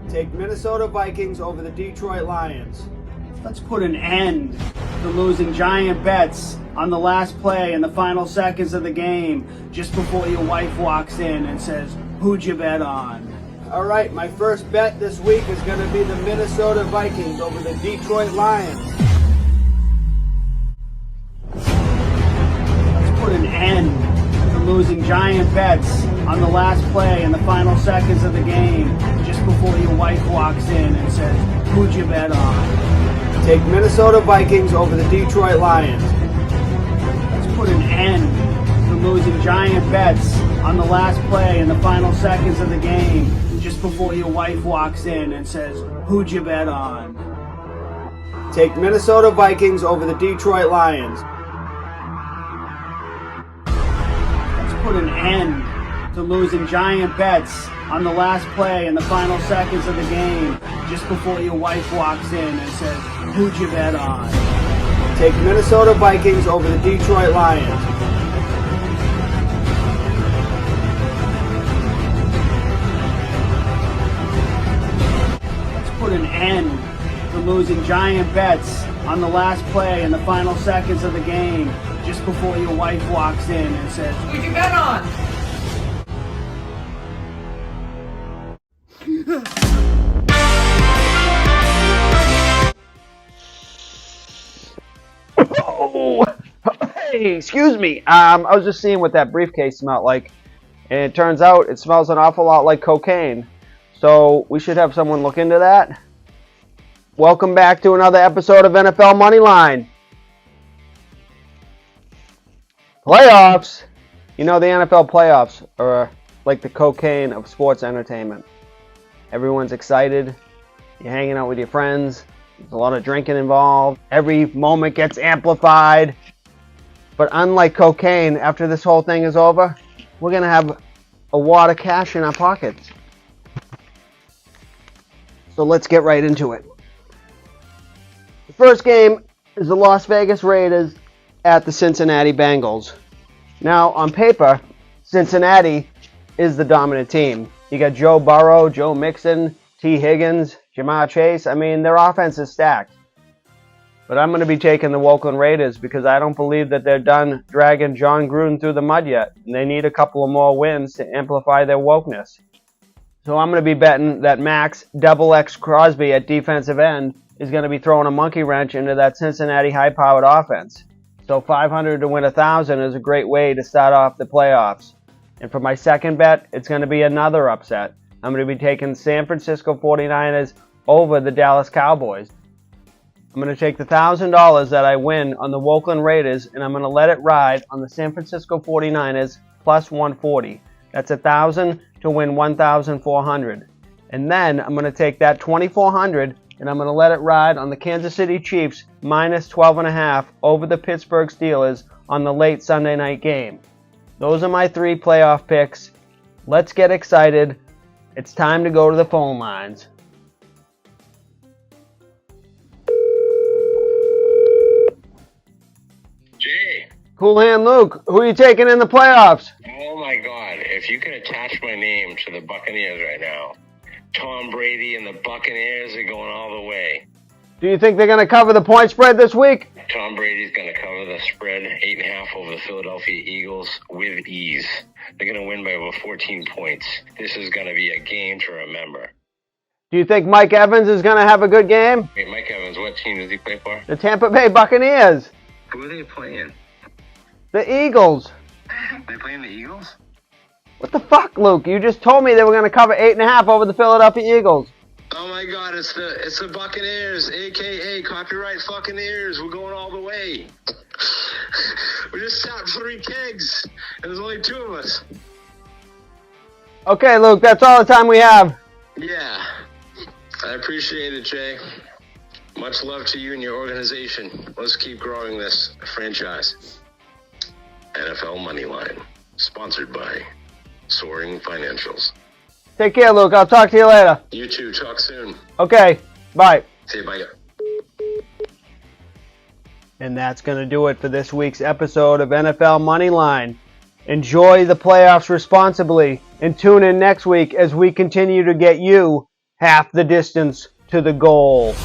Take Minnesota Vikings over the Detroit Lions. Let's put an end to losing giant bets on the last play in the final seconds of the game just before your wife walks in and says, "Who'd you bet on?" All right, my first bet this week is going to be the Minnesota Vikings over the Detroit Lions. Let's put an end to losing giant bets on the last play in the final seconds of the game just before your wife walks in and says, "Who'd you bet on?" Take Minnesota Vikings over the Detroit Lions. Let's put an end to losing giant bets on the last play in the final seconds of the game just before your wife walks in and says, "Who'd you bet on?" Take Minnesota Vikings over the Detroit Lions. Let's put an end to losing giant bets on the last play in the final seconds of the game just before your wife walks in and says, "Who'd you bet on?" Take Minnesota Vikings over the Detroit Lions. Let's put an end to losing giant bets on the last play in the final seconds of the game just before your wife walks in and says, "Who'd you bet on?" Oh, hey, excuse me. I was just seeing what that briefcase smelled like, and it turns out it smells an awful lot like cocaine. So we should have someone look into that. Welcome back to another episode of NFL Moneyline. Playoffs. You know, the NFL playoffs are like the cocaine of sports entertainment. Everyone's excited. You're hanging out with your friends. There's a lot of drinking involved. Every moment gets amplified. But unlike cocaine, after this whole thing is over, we're going to have a wad of cash in our pockets. So let's get right into it. The first game is the Las Vegas Raiders at the Cincinnati Bengals. Now, on paper, Cincinnati is the dominant team. You got Joe Burrow, Joe Mixon, T. Higgins, Jamar Chase. I mean, their offense is stacked. But I'm going to be taking the Oakland Raiders because I don't believe that they're done dragging John Gruden through the mud yet. And they need a couple of more wins to amplify their wokeness. So I'm going to be betting that Max XX Crosby at defensive end is going to be throwing a monkey wrench into that Cincinnati high-powered offense. So 500 to win 1,000 is a great way to start off the playoffs. And for my second bet, it's going to be another upset. I'm going to be taking San Francisco 49ers over the Dallas Cowboys. I'm going to take the $1,000 that I win on the Oakland Raiders, and I'm going to let it ride on the San Francisco 49ers plus 140. That's 1,000 to win 1,400. And then I'm going to take that 2,400, and I'm going to let it ride on the Kansas City Chiefs minus 12.5 over the Pittsburgh Steelers on the late Sunday night game. Those are my three playoff picks. Let's get excited. It's time to go to the phone lines. Jay. Cool Hand Luke, who are you taking in the playoffs? Oh my God, if you can attach my name to the Buccaneers right now, Tom Brady and the Buccaneers are going all the way. Do you think they're going to cover the point spread this week? Tom Brady's going to cover the spread, 8.5 over the Philadelphia Eagles with ease. They're going to win by over 14 points. This is going to be a game to remember. Do you think Mike Evans is going to have a good game? Hey, Mike Evans, what team does he play for? The Tampa Bay Buccaneers. Who are they playing? The Eagles. They playing the Eagles? What the fuck, Luke? You just told me they were going to cover 8.5 over the Philadelphia Eagles. Oh my God, it's the Buccaneers, a.k.a. copyright fucking ears. We're going all the way. We just stopped 3 kegs, and there's only 2 of us. Okay, Luke, that's all the time we have. Yeah, I appreciate it, Jay. Much love to you and your organization. Let's keep growing this franchise. NFL Moneyline, sponsored by Soaring Financials. Take care, Luke. I'll talk to you later. You too. Talk soon. Okay, bye. Say bye. And that's going to do it for this week's episode of NFL Moneyline. Enjoy the playoffs responsibly and tune in next week as we continue to get you half the distance to the goal.